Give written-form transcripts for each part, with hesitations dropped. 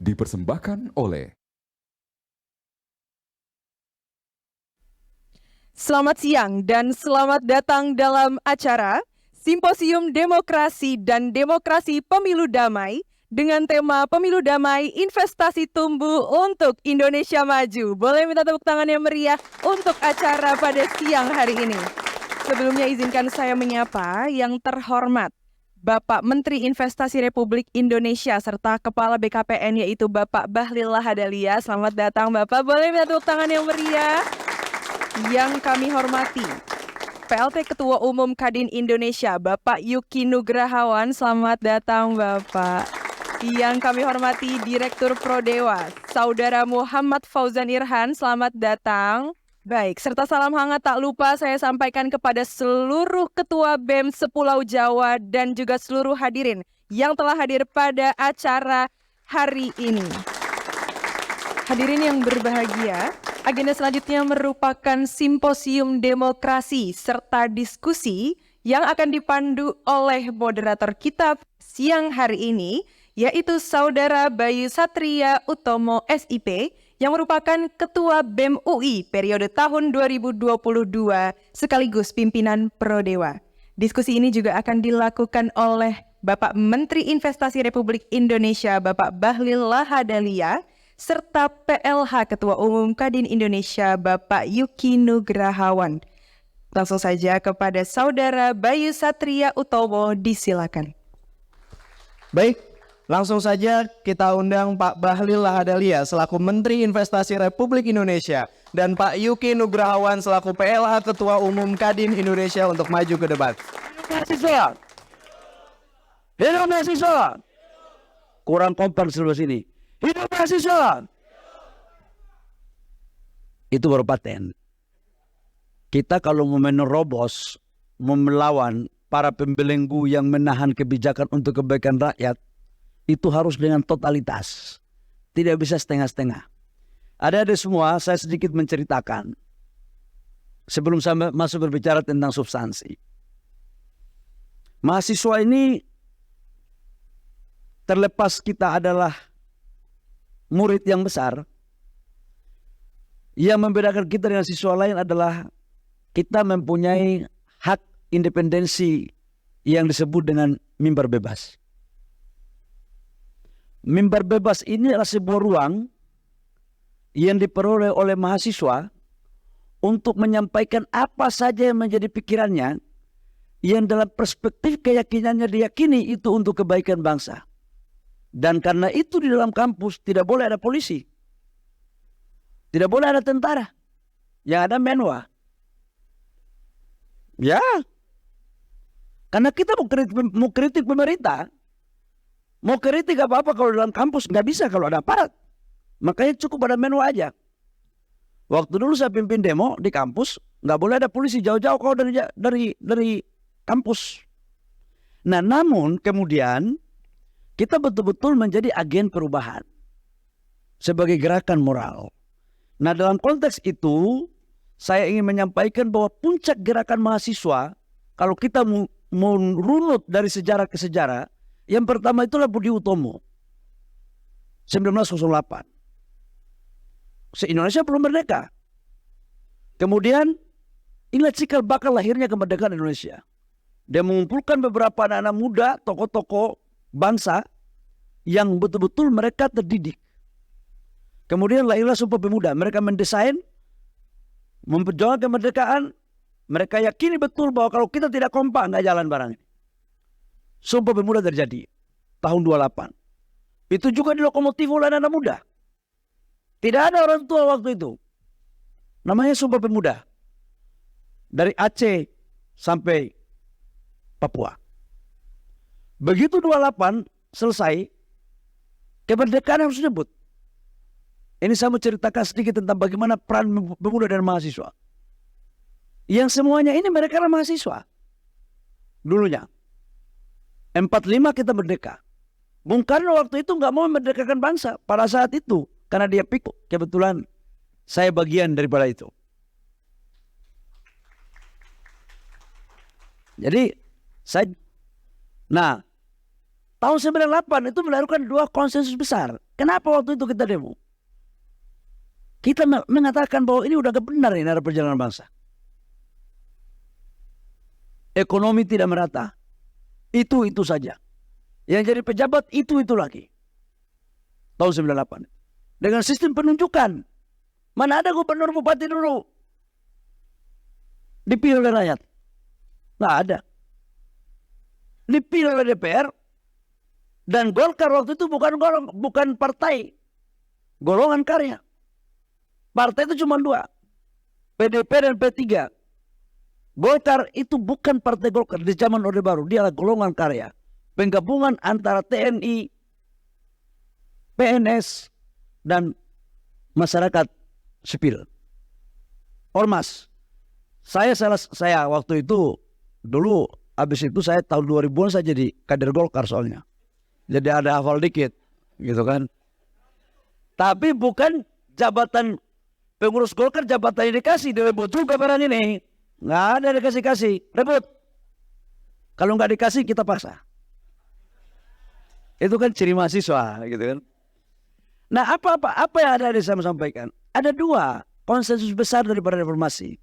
dipersembahkan oleh Selamat siang dan selamat datang dalam acara Simposium Demokrasi dan Demokrasi Pemilu Damai dengan tema Pemilu Damai Investasi Tumbuh untuk Indonesia Maju. Boleh minta tepuk tangan yang meriah untuk acara pada siang hari ini. Sebelumnya izinkan saya menyapa yang terhormat Bapak Menteri Investasi Republik Indonesia serta Kepala BKPN yaitu Bapak Bahlil Lahadalia. Selamat datang Bapak, boleh minta tepuk tangan yang meriah. Yang kami hormati PLT Ketua Umum Kadin Indonesia Bapak Yuki Nugrahawan, selamat datang Bapak. Yang kami hormati Direktur Prodewa Saudara Muhammad Fauzan Irhan, selamat datang. Baik, serta salam hangat tak lupa saya sampaikan kepada seluruh Ketua BEM sepulau Jawa dan juga seluruh hadirin yang telah hadir pada acara hari ini. Hadirin yang berbahagia, agenda selanjutnya merupakan simposium demokrasi serta diskusi yang akan dipandu oleh moderator kita siang hari ini, yaitu Saudara Bayu Satria Utomo SIP, yang merupakan Ketua BEM UI periode tahun 2022 sekaligus pimpinan Prodewa. Diskusi ini juga akan dilakukan oleh Bapak Menteri Investasi Republik Indonesia Bapak Bahlil Lahadalia, serta PLH Ketua Umum Kadin Indonesia Bapak Yuki Nugrahawan. Langsung saja kepada Saudara Bayu Satria Utomo, disilakan. Baik, langsung saja kita undang Pak Bahlil Lahadalia selaku Menteri Investasi Republik Indonesia dan Pak Yuki Nugrahawan selaku PLH Ketua Umum Kadin Indonesia untuk maju ke debat. Mahasiswa, hidup mahasiswa. Kurang kompak sebelah sini. Hidup mahasiswa. Itu baru paten. Kita kalau mau menerobos, mau melawan para pembelenggu yang menahan kebijakan untuk kebaikan rakyat, itu harus dengan totalitas. Tidak bisa setengah-setengah. Ada semua, saya sedikit menceritakan. Sebelum saya masuk berbicara tentang substansi. Mahasiswa ini, terlepas kita adalah murid yang besar, yang membedakan kita dengan siswa lain adalah kita mempunyai hak independensi yang disebut dengan mimbar bebas. Mimbar bebas ini adalah sebuah ruang yang diperoleh oleh mahasiswa untuk menyampaikan apa saja yang menjadi pikirannya, yang dalam perspektif keyakinannya diyakini itu untuk kebaikan bangsa. Dan karena itu di dalam kampus tidak boleh ada polisi. Tidak boleh ada tentara. Yang ada menwa. Ya. Karena kita mau kritik pemerintah. Mau kritik apa-apa kalau dalam kampus. Nggak bisa kalau ada aparat. Makanya cukup ada menwa aja. Waktu dulu saya pimpin demo di kampus. Nggak boleh ada polisi jauh-jauh kalau dari kampus. Nah namun kemudian kita betul-betul menjadi agen perubahan sebagai gerakan moral. Nah dalam konteks itu saya ingin menyampaikan bahwa puncak gerakan mahasiswa, kalau kita mau runut dari sejarah ke sejarah, yang pertama itulah Budi Utomo 1908. Se-Indonesia belum merdeka. Kemudian inilah cikal bakal lahirnya kemerdekaan Indonesia. Dia mengumpulkan beberapa anak-anak muda, tokoh-tokoh bangsa yang betul-betul mereka terdidik. Kemudian lahirlah Sumpah Pemuda. Mereka mendesain, memperjuangkan kemerdekaan. Mereka yakini betul bahwa kalau kita tidak kompak, nggak jalan barang ini. Sumpah Pemuda terjadi tahun 28. Itu juga dilokomotif oleh anak-anak muda. Tidak ada orang tua waktu itu. Namanya Sumpah Pemuda. Dari Aceh sampai Papua. Begitu 28 selesai, kemerdekaan harus disebut. Ini saya mau ceritakan sedikit tentang bagaimana peran pemuda dan mahasiswa. Yang semuanya ini mereka adalah mahasiswa. Dulunya. 45 kita merdeka. Bung Karno waktu itu nggak mau memerdekakan bangsa pada saat itu. Karena dia pikir, kebetulan saya bagian daripada itu. Jadi, nah, tahun 98 itu melahirkan dua konsensus besar. Kenapa waktu itu kita demo? Kita mengatakan bahwa ini udah gak benar ini ada perjalanan bangsa. Ekonomi tidak merata. Itu saja. Yang jadi pejabat itu lagi. Tahun 98. Dengan sistem penunjukan. Mana ada gubernur bupati dulu dipilih oleh rakyat? Nggak ada. Dipilih oleh DPR. Dan Golkar waktu itu bukan partai. Golongan karya. Partai itu cuma dua. PDP dan P3. Golkar itu bukan partai Golkar di zaman Orde Baru. Dia adalah golongan karya. Penggabungan antara TNI, PNS, dan masyarakat sipil. Ormas. Saya waktu itu dulu habis itu saya tahun 2000-an saya jadi kader Golkar soalnya. Jadi ada hafal dikit gitu kan. Tapi bukan jabatan pengurus Golkar, jabatan yang dikasih direbut juga barang ini. Nggak ada dikasih-kasih, rebut. Kalau nggak dikasih kita paksa. Itu kan ciri mahasiswa gitu kan. Nah apa yang ada saya sampaikan? Ada dua konsensus besar daripada reformasi.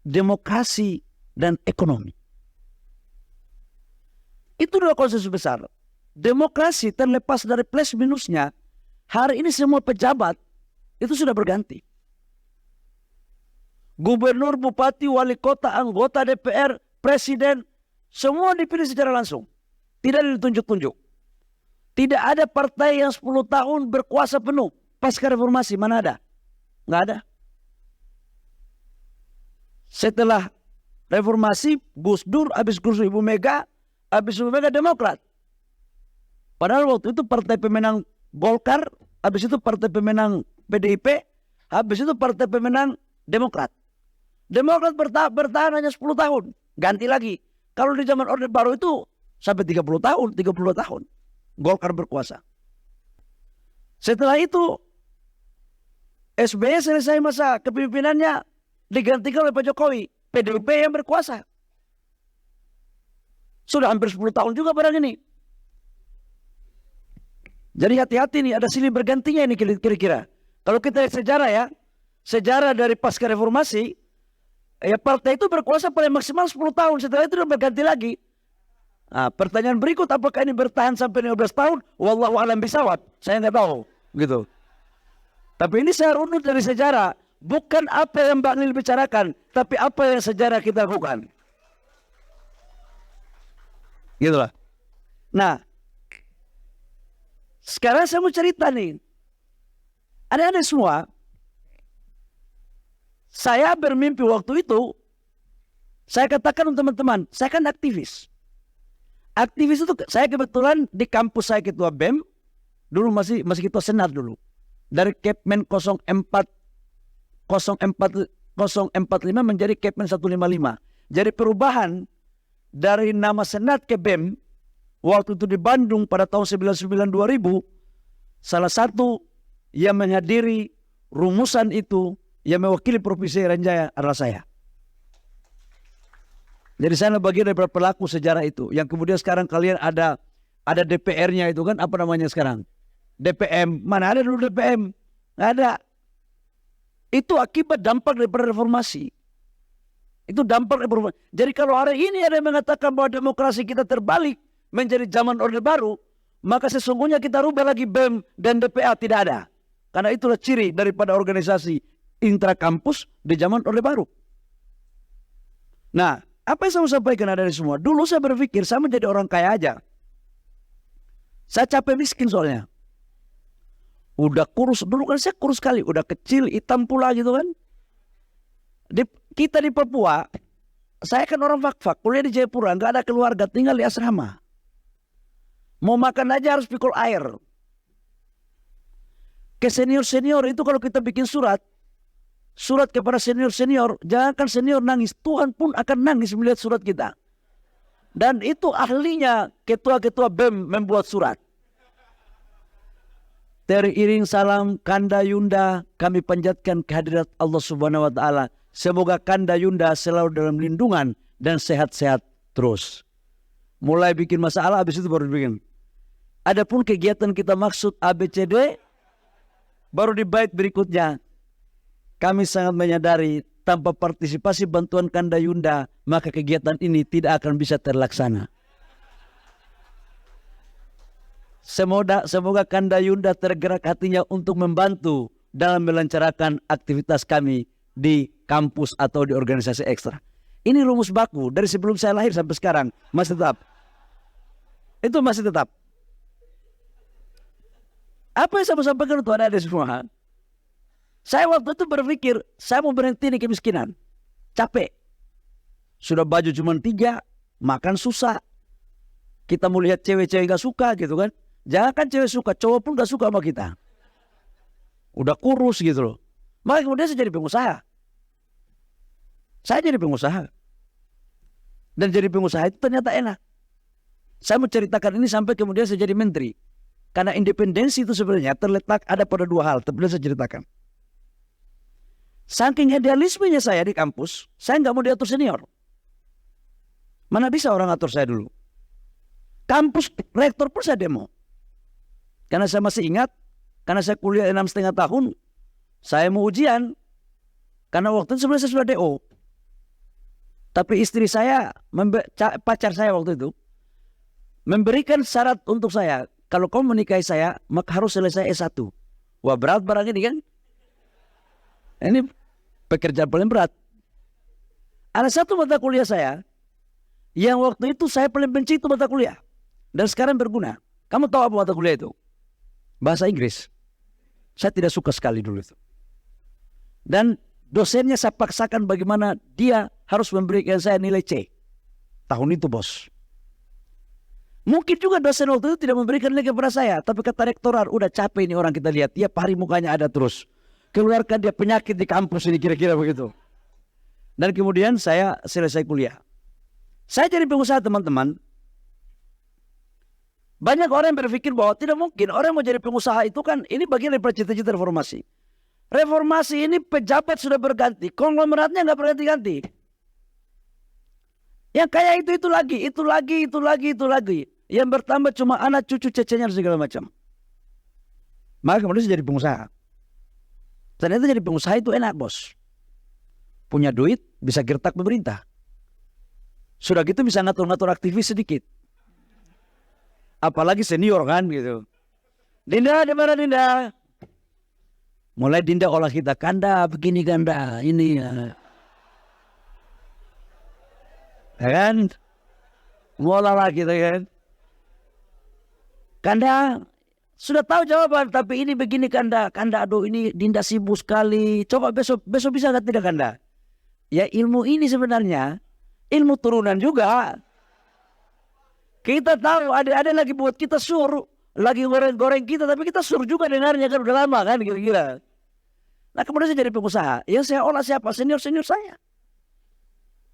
Demokrasi dan ekonomi. Itu dua konsensus besar. Demokrasi terlepas dari plus minusnya. Hari ini semua pejabat itu sudah berganti. Gubernur, bupati, wali kota, anggota DPR, presiden, semua dipilih secara langsung. Tidak ditunjuk-tunjuk. Tidak ada partai yang 10 tahun berkuasa penuh. Pasca reformasi, mana ada? Nggak ada. Setelah reformasi, Gus Dur, habis Gus Dur Ibu Mega, habis Ibu Mega Demokrat. Padahal waktu itu partai pemenang Golkar, habis itu partai pemenang PDIP, habis itu partai pemenang Demokrat. Demokrat bertahan hanya 10 tahun. Ganti lagi. Kalau di zaman Orde Baru itu sampai 30 tahun, 30 tahun. Golkar berkuasa. Setelah itu SBY selesai masa kepemimpinannya digantikan oleh Pak Jokowi. PDIP yang berkuasa. Sudah hampir 10 tahun juga barang ini. Jadi hati-hati nih, ada silih bergantinya ini kira-kira. Kalau kita lihat sejarah ya, sejarah dari pasca reformasi, ya partai itu berkuasa paling maksimal 10 tahun. Setelah itu sudah berganti lagi. Nah, pertanyaan berikut, apakah ini bertahan sampai 15 tahun? Wallahu a'lam bishawab. Saya nggak tahu, gitu. Tapi ini saya runut dari sejarah, bukan apa yang Mbak Lil bicarakan, tapi apa yang sejarah kita lakukan. Gitulah. Nah, sekarang saya mau cerita nih. Ada semua. Saya bermimpi waktu itu, saya katakan untuk teman-teman, saya kan aktivis. Aktivis itu saya kebetulan di kampus saya ketua BEM, dulu masih ketua senat dulu. Dari Kepmen 045 menjadi Kepmen 155. Jadi perubahan dari nama senat ke BEM waktu itu di Bandung pada tahun 99 2000, salah satu yang menghadiri rumusan itu yang mewakili Provinsi Irian Jaya adalah saya. Jadi saya bagian dari pelaku sejarah itu. Yang kemudian sekarang kalian ada DPR-nya itu kan, apa namanya sekarang? DPM. Mana ada dulu DPM? Nggak ada. Itu akibat dampak daripada reformasi. Itu dampak reformasi. Jadi kalau hari ini ada yang mengatakan bahwa demokrasi kita terbalik menjadi zaman Orde Baru, maka sesungguhnya kita rubah lagi BEM dan DPA. Tidak ada. Karena itulah ciri daripada organisasi intrakampus di zaman Orde Baru. Nah, apa yang saya mau sampaikan ada di semua. Dulu saya berpikir saya menjadi orang kaya aja. Saya capek miskin soalnya. Udah kurus, dulu kan saya kurus sekali. Udah kecil, hitam pula gitu kan. Kita di Papua, saya kan orang Fakfak, kuliah di Jayapura, nggak ada keluarga, tinggal di asrama. Mau makan aja harus pikul air. Ke senior-senior itu kalau kita bikin surat kepada senior-senior, jangankan senior nangis, Tuhan pun akan nangis melihat surat kita. Dan itu ahlinya ketua-ketua BEM membuat surat. Teriring salam Kanda Yunda, kami panjatkan kehadirat Allah Subhanahu wa Ta'ala. Semoga Kanda Yunda selalu dalam lindungan dan sehat-sehat terus. Mulai bikin masalah, habis itu baru bikin. Adapun kegiatan kita maksud ABCD, baru di bait berikutnya, kami sangat menyadari tanpa partisipasi bantuan Kanda Yunda, maka kegiatan ini tidak akan bisa terlaksana. Semoga Kanda Yunda tergerak hatinya untuk membantu dalam melancarkan aktivitas kami di kampus atau di organisasi ekstra. Ini rumus baku dari sebelum saya lahir sampai sekarang masih tetap. Itu masih tetap. Apa yang saya mau sampaikan untuk adik-adik semua? Saya waktu itu berpikir saya mau berhenti di kemiskinan. Capek. Sudah baju cuma 3, makan susah. Kita mau lihat cewek-cewek gak suka gitu kan. Jangan kan cewek suka, cowok pun gak suka sama kita. Udah kurus gitu loh. Maka kemudian saya jadi pengusaha. Saya jadi pengusaha. Dan jadi pengusaha itu ternyata enak. Saya mau ceritakan ini sampai kemudian saya jadi menteri. Karena independensi itu sebenarnya terletak ada pada 2 hal. Tapi saya ceritakan. Saking idealismenya saya di kampus, saya nggak mau diatur senior. Mana bisa orang atur saya dulu. Kampus rektor pun saya demo. Karena saya masih ingat, karena saya kuliah 6,5 tahun, saya mau ujian. Karena waktu itu sebenarnya saya sudah DO. Tapi istri saya, pacar saya waktu itu, memberikan syarat untuk saya. Kalau kau menikahi saya, maka harus selesai S1. Wah, berat barang ini kan? Ini pekerjaan paling berat. Ada satu mata kuliah saya, yang waktu itu saya paling benci itu mata kuliah. Dan sekarang berguna. Kamu tahu apa mata kuliah itu? Bahasa Inggris. Saya tidak suka sekali dulu itu. Dan dosennya saya paksakan bagaimana dia harus memberikan saya nilai C. Tahun itu, bos. Mungkin juga dosen waktu itu tidak memberikan nilai kepada saya. Tapi kata rektorat, udah capek ini orang kita lihat. Tiap hari mukanya ada terus. Keluarkan dia penyakit di kampus ini, kira-kira begitu. Dan kemudian saya selesai kuliah. Saya jadi pengusaha, teman-teman. Banyak orang yang berpikir bahwa tidak mungkin orang mau jadi pengusaha itu kan ini bagian dari cita-cita reformasi. Reformasi ini pejabat sudah berganti, konglomeratnya nggak berganti-ganti. Yang kaya itu lagi. Yang bertambah cuma anak cucu cecenya segala macam. Maka kemudian saya jadi pengusaha. Ternyata jadi pengusaha itu enak, bos. Punya duit, bisa gertak pemerintah. Sudah gitu bisa ngatur-ngatur aktivis sedikit. Apalagi senior kan gitu. Dinda, di mana Dinda? Mulai Dinda olah kita, Kanda, begini Kanda, ini ya. Ya kan? Ngolah lah kita kan. Kanda, sudah tahu jawaban, tapi ini begini Kanda. Kanda, aduh ini Dinda sibuk sekali. Coba besok bisa nggak tidak Kanda? Ya ilmu ini sebenarnya ilmu turunan juga. Kita tahu ada lagi buat kita sur, lagi goreng-goreng kita, tapi kita sur juga dengarnya kan udah lama kan kira-kira. Nah kemudian saya jadi pengusaha. Yang saya olah siapa? Senior-senior saya.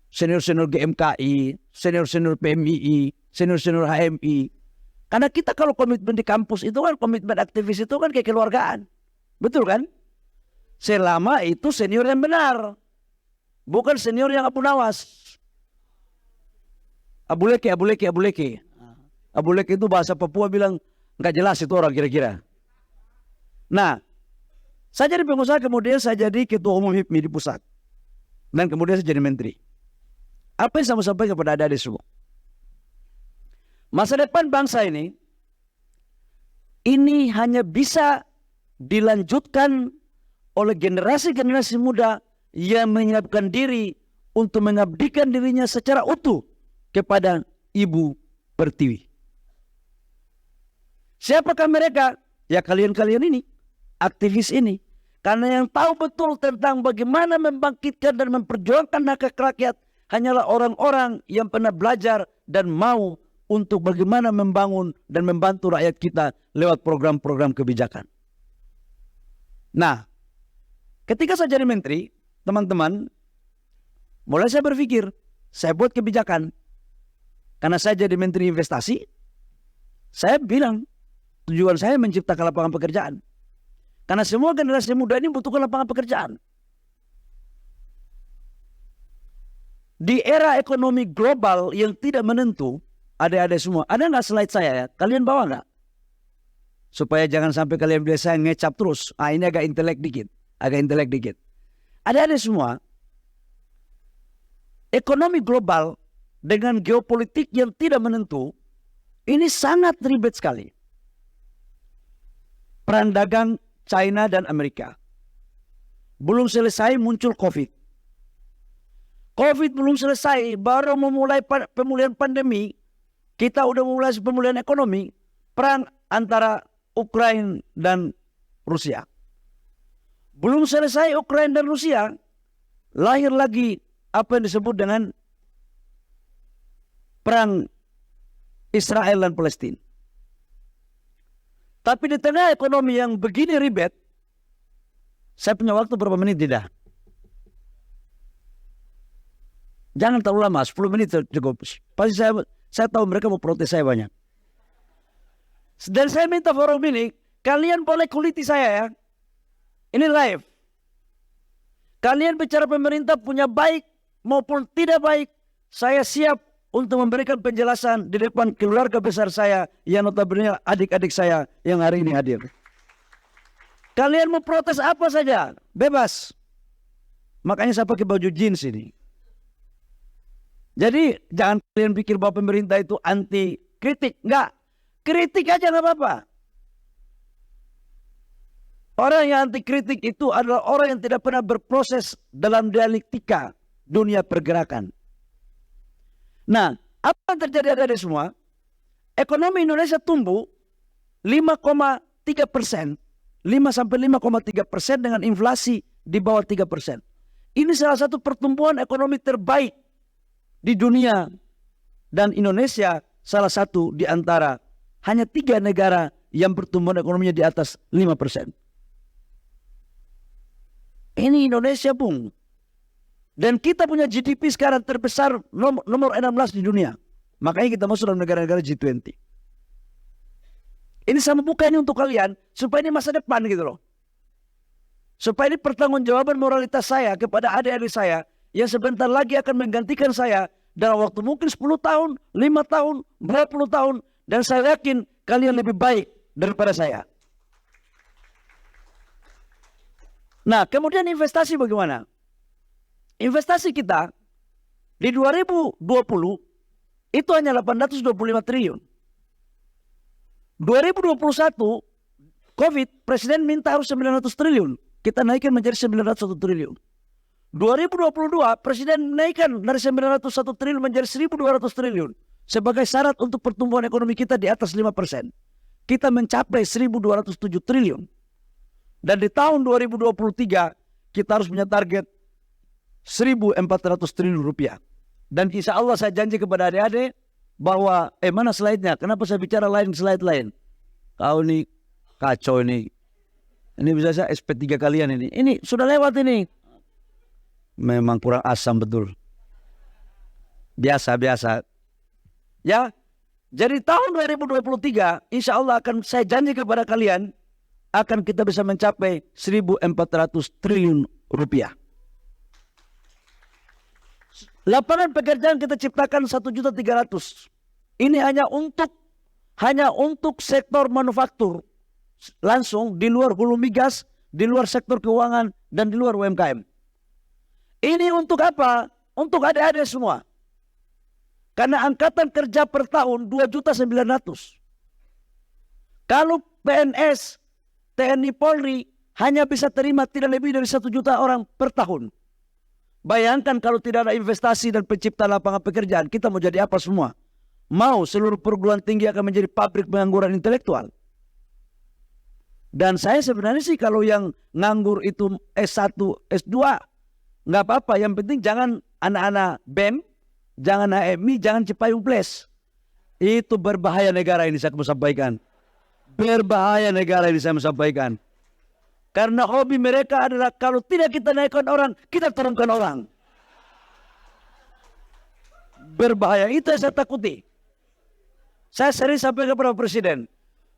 Senior-senior GMKI, senior-senior PMII, senior-senior HMI. Karena kita kalau komitmen di kampus itu kan, komitmen aktivis itu kan kayak kekeluargaan. Betul kan? Selama itu senior yang benar. Bukan senior yang abu nawas. Abuleke. Abuleke itu bahasa Papua bilang nggak jelas itu orang kira-kira. Nah, saya jadi pengusaha kemudian saya jadi ketua umum HIPMI di pusat. Dan kemudian saya jadi menteri. Apa yang saya mau sampaikan kepada adik-adik semua? Masa depan bangsa ini hanya bisa dilanjutkan oleh generasi-generasi muda yang menyiapkan diri untuk mengabdikan dirinya secara utuh kepada Ibu Pertiwi. Siapakah mereka? Ya kalian-kalian ini, aktivis ini. Karena yang tahu betul tentang bagaimana membangkitkan dan memperjuangkan hak rakyat hanyalah orang-orang yang pernah belajar dan mau untuk bagaimana membangun dan membantu rakyat kita lewat program-program kebijakan. Nah, ketika saya jadi menteri, teman-teman, mulai saya berpikir, saya buat kebijakan. Karena saya jadi menteri investasi, saya bilang tujuan saya menciptakan lapangan pekerjaan. Karena semua generasi muda ini membutuhkan lapangan pekerjaan. Di era ekonomi global yang tidak menentu, adik-adik semua, ada nggak slide saya ya? Kalian bawa nggak? supaya jangan sampai kalian biasa ngecap terus. Ini agak intelek dikit. Ada semua. Ekonomi global dengan geopolitik yang tidak menentu, ini sangat ribet sekali. Perang dagang China dan Amerika. Belum selesai muncul COVID. COVID belum selesai, baru memulai pemulihan pandemi, kita udah mulai pemulihan ekonomi, perang antara Ukraina dan Rusia. Belum selesai Ukraina dan Rusia, lahir lagi apa yang disebut dengan perang Israel dan Palestina. Tapi di tengah ekonomi yang begini ribet, saya punya waktu berapa menit tidak? Jangan terlalu lama, 10 menit cukup. Pasti saya tahu mereka mau protes saya banyak. Dan saya minta forum ini, kalian boleh kuliti saya ya. Ini live. Kalian bicara pemerintah punya baik maupun tidak baik, saya siap untuk memberikan penjelasan di depan keluarga besar saya yang notabene adik-adik saya yang hari ini hadir. Kalian mau protes apa saja, bebas. Makanya saya pakai baju jeans ini. Jadi jangan kalian pikir bahwa pemerintah itu anti kritik. Enggak. Kritik aja nggak apa-apa. Orang yang anti kritik itu adalah orang yang tidak pernah berproses dalam dialektika dunia pergerakan. Nah, apa yang terjadi ada semua? Ekonomi Indonesia tumbuh 5,3%. 5-5,3% dengan inflasi di bawah 3%. Ini salah satu pertumbuhan ekonomi terbaik di dunia. Dan Indonesia salah satu di antara hanya 3 negara yang pertumbuhan ekonominya di atas 5%. Ini Indonesia, Bung. Dan kita punya GDP sekarang terbesar nomor 16 di dunia. Makanya kita masuk dalam negara-negara G20. Ini sama buka ini untuk kalian, supaya ini masa depan gitu loh. Supaya ini pertanggungjawaban moralitas saya kepada adik-adik saya, yang sebentar lagi akan menggantikan saya dalam waktu mungkin 10 tahun, 5 tahun, 20 tahun. Dan saya yakin kalian lebih baik daripada saya. Nah, kemudian investasi bagaimana? Investasi kita di 2020 itu hanya 825 triliun. 2021 COVID, Presiden minta harus 900 triliun. Kita naikkan menjadi 901 triliun. 2022 Presiden naikkan dari 901 triliun menjadi 1.200 triliun. Sebagai syarat untuk pertumbuhan ekonomi kita di atas 5%. Kita mencapai 1.207 triliun. Dan di tahun 2023 kita harus punya target 1.400 triliun rupiah. Dan insya Allah saya janji kepada adik-adik bahwa, mana slide-nya? Kenapa saya bicara slide lain? Kau ini kacau ini. Ini bisa saya SP3 kalian ini. Ini sudah lewat ini. Memang kurang asam betul. Biasa. Ya, jadi tahun 2023 insya Allah akan saya janji kepada kalian akan kita bisa mencapai 1.400 triliun rupiah. Lapangan pekerjaan kita ciptakan 1.300.000. Ini hanya untuk sektor manufaktur. Langsung di luar hulu migas, di luar sektor keuangan, dan di luar UMKM. Ini untuk apa? Untuk adik-adik semua. Karena angkatan kerja per tahun 2.900.000. Kalau PNS, TNI Polri hanya bisa terima tidak lebih dari 1 juta orang per tahun. Bayangkan kalau tidak ada investasi dan penciptaan lapangan pekerjaan, kita mau jadi apa semua? Mau seluruh perguruan tinggi akan menjadi pabrik pengangguran intelektual. Dan saya sebenarnya sih kalau yang nganggur itu S1, S2, nggak apa-apa. Yang penting jangan anak-anak BEM, jangan HMI, jangan Cipayung Plus. Itu berbahaya negara ini saya mau sampaikan. Berbahaya negara ini saya mau sampaikan. Karena hobi mereka adalah kalau tidak kita naikkan orang, kita turunkan orang. Berbahaya, itu yang saya takuti. Saya sering sampai kepada Presiden.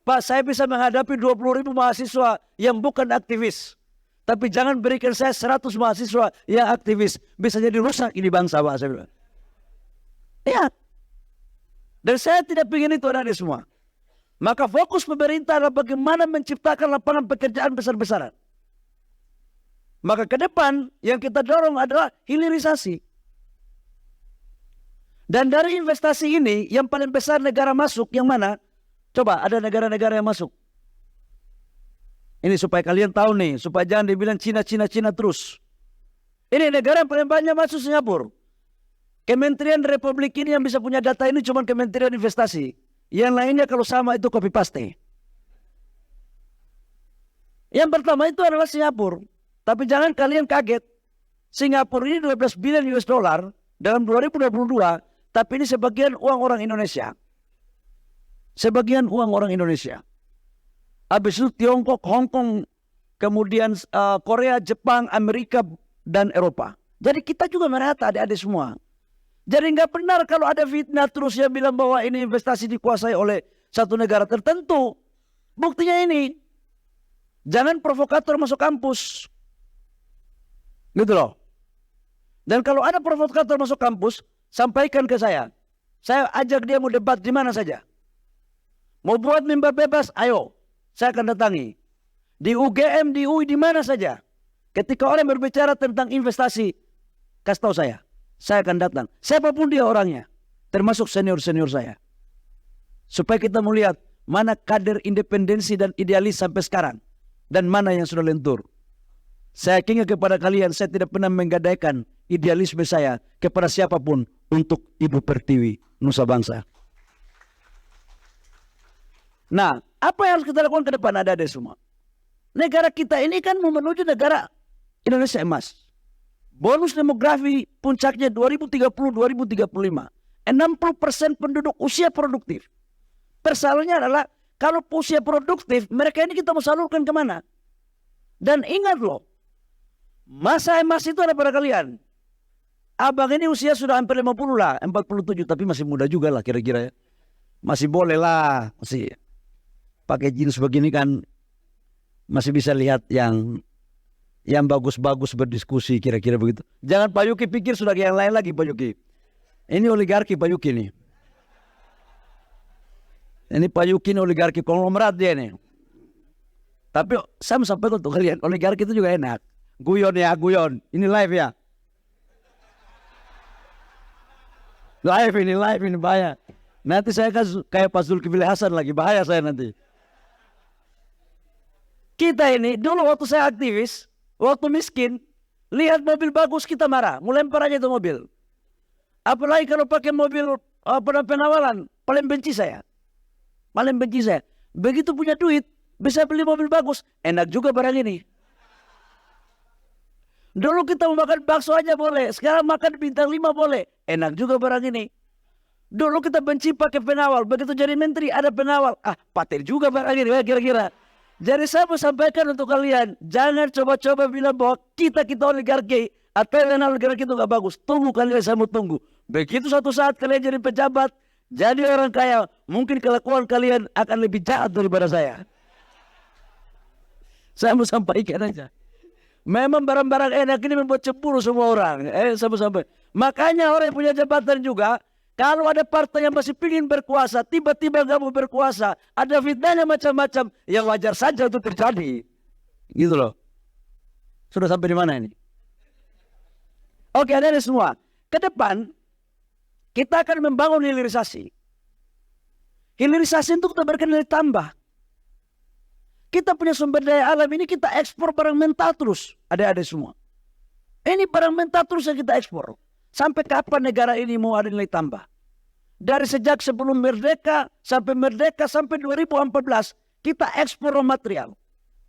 Pak, saya bisa menghadapi 20.000 mahasiswa yang bukan aktivis. Tapi jangan berikan saya 100 mahasiswa yang aktivis. Bisa jadi rusak ini bangsa, Pak. Saya bilang. Ya. Dan saya tidak ingin itu ada di semua. Maka fokus pemerintah adalah bagaimana menciptakan lapangan pekerjaan besar-besaran. Maka ke depan yang kita dorong adalah hilirisasi. Dan dari investasi ini yang paling besar negara masuk yang mana? Coba ada negara-negara yang masuk. Ini supaya kalian tahu nih, supaya jangan dibilang Cina terus. Ini negara yang paling banyak masuk Singapura. Kementerian Republik ini yang bisa punya data ini cuma Kementerian Investasi. Yang lainnya kalau sama itu copy paste. Yang pertama itu adalah Singapura. Tapi jangan kalian kaget. Singapura ini 12 billion US dollar dalam 2022. Tapi ini sebagian uang orang Indonesia. Sebagian uang orang Indonesia. Habis itu Tiongkok, Hong Kong, kemudian Korea, Jepang, Amerika, dan Eropa. Jadi kita juga merata adik-adik semua. Jadi nggak benar kalau ada fitnah terus yang bilang bahwa ini investasi dikuasai oleh satu negara tertentu. Buktinya ini. Jangan provokator masuk kampus. Gitu loh. Dan kalau ada provokator masuk kampus, sampaikan ke saya. Saya ajak dia mau debat di mana saja. Mau buat mimbar bebas, ayo. Saya akan datangi. Di UGM, di UI, di mana saja. Ketika orang berbicara tentang investasi, kasih tahu saya. Saya akan datang. Siapapun dia orangnya. Termasuk senior-senior saya. Supaya kita melihat mana kader independensi dan idealis sampai sekarang. Dan mana yang sudah lentur. Saya ingat kepada kalian, saya tidak pernah menggadaikan idealisme saya kepada siapapun untuk Ibu Pertiwi, Nusa Bangsa. Nah, apa yang harus kita lakukan ke depan ada semua? Negara kita ini kan mau menuju negara Indonesia emas. Bonus demografi puncaknya 2030-2035. 60% penduduk usia produktif. Persoalannya adalah kalau usia produktif, mereka ini kita mau salurkan kemana? Dan ingat loh, masa emas itu ada pada kalian. Abang ini usia sudah hampir 50 lah, 47, tapi masih muda juga lah kira-kira ya. Masih boleh lah, masih pakai jeans begini kan masih bisa lihat yang bagus-bagus berdiskusi kira-kira begitu. Jangan Pak Yuki pikir sudah yang lain lagi Pak Yuki. Ini oligarki Pak Yuki nih. Ini Pak Yuki ini oligarki konglomerat dia nih. Tapi saya mau sampaikan untuk kalian, oligarki itu juga enak. Guyon ya, guyon. Ini live ya. Live ini bahaya. Nanti saya kan kayak Pak Zulkifli Hasan lagi, bahaya saya nanti. Kita ini, dulu waktu saya aktivis, waktu miskin, lihat mobil bagus kita marah, mau lempar aja itu mobil. Apalagi kalau pakai mobil penawalan, paling benci saya. Paling benci saya. Begitu punya duit, bisa beli mobil bagus, enak juga barang ini. Dulu kita mau makan bakso aja boleh, sekarang makan bintang 5 boleh, enak juga barang ini. Dulu kita benci pakai pengawal, begitu jadi menteri ada pengawal, patir juga barang ini, kira-kira. Jadi saya mau sampaikan untuk kalian, jangan coba-coba bilang bahwa kita oligarki atau yang oligarki itu gak bagus. Tunggu kalian, saya mau tunggu. Begitu suatu saat kalian jadi pejabat, jadi orang kaya, mungkin kelakuan kalian akan lebih jahat daripada saya. Saya mau sampaikan aja. Memang barang-barang enak ini membuat cemburu semua orang. Saya mau sampaikan. Makanya orang yang punya jabatan juga, kalau ada partai yang masih ingin berkuasa, tiba-tiba nggak mau berkuasa, ada fitnahnya macam-macam, yang wajar saja itu terjadi. Gitu loh. Sudah sampai di mana ini? Oke, ada semua. Ke depan, kita akan membangun hilirisasi. Hilirisasi itu kita berikan nilai tambah. Kita punya sumber daya alam ini, kita ekspor barang mentah terus. Ada semua. Ini barang mentah terus yang kita ekspor. Sampai kapan negara ini mau ada nilai tambah? Dari sejak sebelum merdeka sampai 2014 kita ekspor raw material.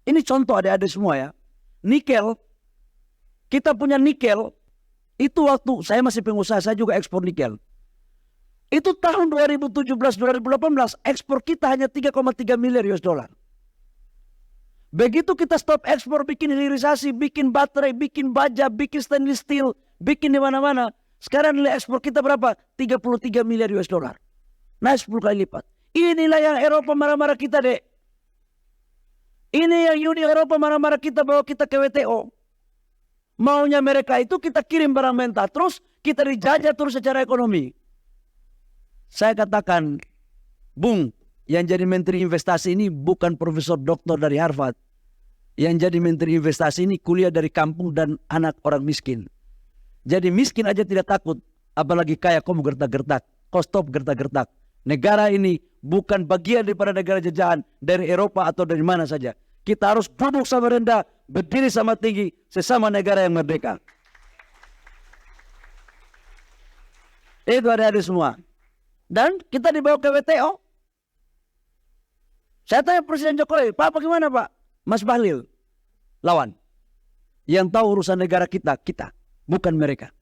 Ini contoh ada semua ya. Nikel, kita punya nikel. Itu waktu saya masih pengusaha, saya juga ekspor nikel. Itu tahun 2017-2018 ekspor kita hanya 3,3 miliar US dollar. Begitu kita stop ekspor, bikin hilirisasi, bikin baterai, bikin baja, bikin stainless steel, bikin di mana-mana. Sekarang nilai ekspor kita berapa? 33 miliar US dollar. Naik 10 kali lipat. Inilah yang Eropa marah-marah kita, Dek. Ini yang Uni Eropa marah-marah kita bawa kita ke WTO. Maunya mereka itu kita kirim barang mentah, terus kita dijajah terus secara ekonomi. Saya katakan, Bung, yang jadi menteri investasi ini bukan profesor doktor dari Harvard. Yang jadi menteri investasi ini kuliah dari kampung dan anak orang miskin. Jadi miskin aja tidak takut, apalagi kaya kau gertak-gertak. Kau stop gertak-gertak. Negara ini bukan bagian daripada negara jajahan dari Eropa atau dari mana saja. Kita harus duduk sama rendah, berdiri sama tinggi, sesama negara yang merdeka. Itu ada semua. Dan kita dibawa ke WTO. Saya tanya Presiden Jokowi, Pak bagaimana Pak? Mas Bahlil, lawan. Yang tahu urusan negara kita, bukan mereka.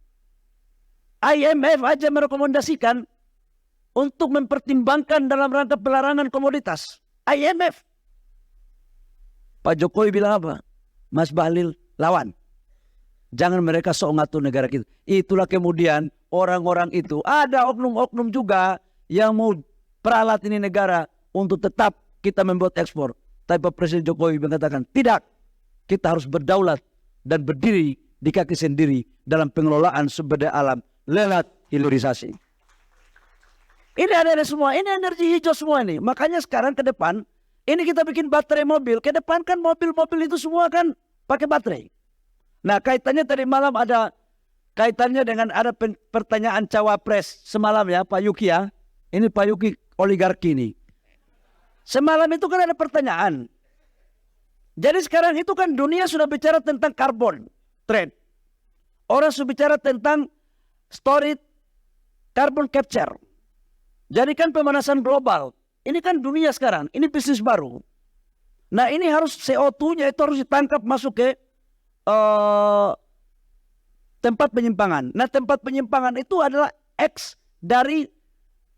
IMF aja merekomendasikan untuk mempertimbangkan dalam rangka pelarangan komoditas. IMF. Pak Jokowi bilang apa? Mas Bahlil, lawan. Jangan mereka sok ngatur negara kita. Itulah kemudian orang-orang itu, ada oknum-oknum juga yang mau peralat ini negara untuk tetap kita membuat ekspor. Tapi Pak Presiden Jokowi mengatakan, tidak. Kita harus berdaulat dan berdiri di kaki sendiri dalam pengelolaan sumber daya alam lewat hilirisasi. Ini ada semua, ini energi hijau semua ini. Makanya sekarang ke depan, ini kita bikin baterai mobil. Ke depan kan mobil-mobil itu semua kan pakai baterai. Nah kaitannya tadi malam ada kaitannya dengan ada pertanyaan cawapres semalam ya Pak Yuki ya. Ini Pak Yuki oligarki ini. Semalam itu kan ada pertanyaan. Jadi sekarang itu kan dunia sudah bicara tentang carbon trade. Orang sudah bicara tentang storage carbon capture. Jadi kan pemanasan global. Ini kan dunia sekarang. Ini bisnis baru. Nah ini harus CO2-nya itu harus ditangkap masuk ke tempat penyimpangan. Nah tempat penyimpangan itu adalah X dari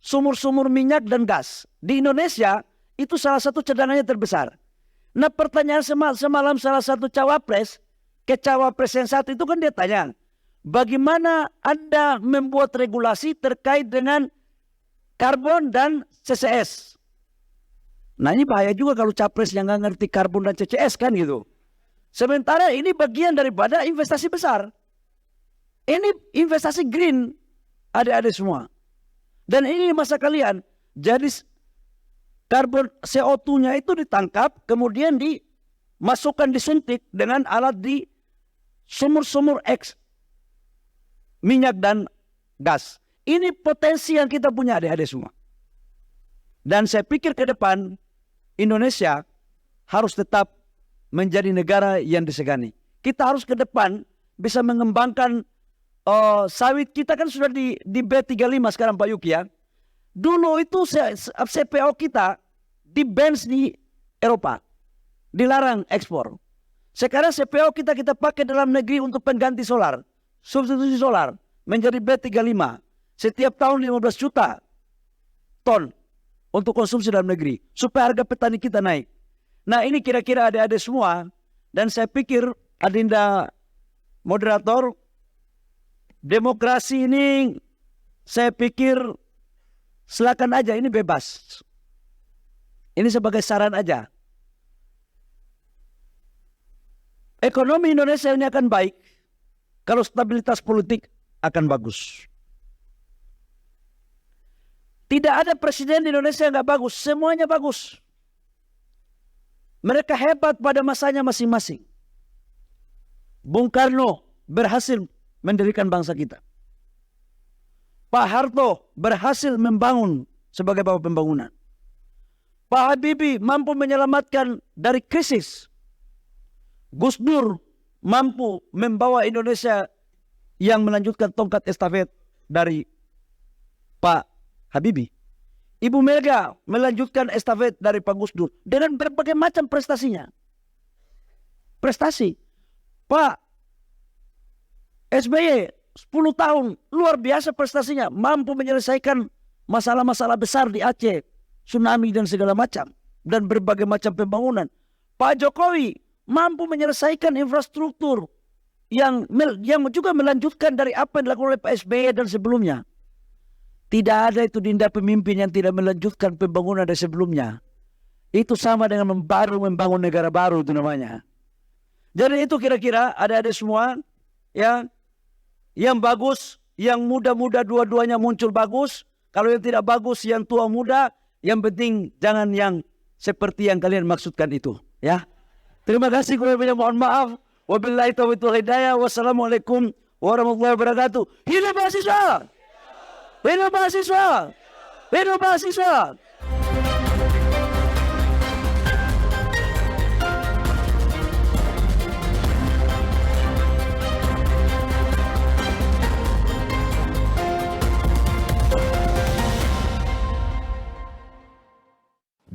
sumur-sumur minyak dan gas. Di Indonesia itu salah satu cadangannya terbesar. Nah pertanyaan semalam salah satu cawapres, ke cawapres yang satu itu kan dia tanya, bagaimana Anda membuat regulasi terkait dengan karbon dan CCS? Nah ini bahaya juga kalau capres yang nggak ngerti karbon dan CCS kan gitu. Sementara ini bagian daripada investasi besar. Ini investasi green, adik-adik semua. Dan ini masa kalian, jadi karbon CO2-nya itu ditangkap, kemudian dimasukkan disuntik dengan alat di sumur-sumur X minyak dan gas. Ini potensi yang kita punya adik-adik semua. Dan saya pikir ke depan Indonesia harus tetap menjadi negara yang disegani. Kita harus ke depan bisa mengembangkan sawit kita kan sudah di B35 sekarang Pak Yuki ya. Dulu itu CPO kita di-ban di Eropa. Dilarang ekspor. Sekarang CPO kita pakai dalam negeri untuk pengganti solar. Substitusi solar menjadi B35. Setiap tahun 15 juta ton untuk konsumsi dalam negeri. Supaya harga petani kita naik. Nah ini kira-kira adik-adik semua. Dan saya pikir Adinda moderator, demokrasi ini saya pikir silakan aja, ini bebas. Ini sebagai saran aja. Ekonomi Indonesia ini akan baik kalau stabilitas politik akan bagus. Tidak ada presiden di Indonesia yang nggak bagus, semuanya bagus. Mereka hebat pada masanya masing-masing. Bung Karno berhasil mendirikan bangsa kita. Pak Harto berhasil membangun sebagai bapak pembangunan. Pak Habibie mampu menyelamatkan dari krisis. Gus Dur mampu membawa Indonesia yang melanjutkan tongkat estafet dari Pak Habibie. Ibu Mega melanjutkan estafet dari Pak Gus Dur dengan berbagai macam prestasinya. Prestasi. Pak SBY 10 tahun luar biasa prestasinya, mampu menyelesaikan masalah-masalah besar di Aceh, tsunami dan segala macam, dan berbagai macam pembangunan. Pak Jokowi mampu menyelesaikan infrastruktur yang juga melanjutkan dari apa yang dilakukan oleh Pak SBY dan sebelumnya. Tidak ada itu Dinda pemimpin yang tidak melanjutkan pembangunan dari sebelumnya. Itu sama dengan membangun negara baru itu namanya. Jadi itu kira-kira ada semua ya. Yang bagus, yang muda-muda dua-duanya muncul bagus. Kalau yang tidak bagus, yang tua muda, Yang penting jangan yang seperti yang kalian maksudkan itu, ya. Terima kasih, kurang lebihnya mohon maaf. Wabillahi taufiq wal hidayah. Wassalamualaikum warahmatullahi wabarakatuh. Hidup mahasiswa! Hidup mahasiswa! Hidup mahasiswa!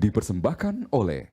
Dipersembahkan oleh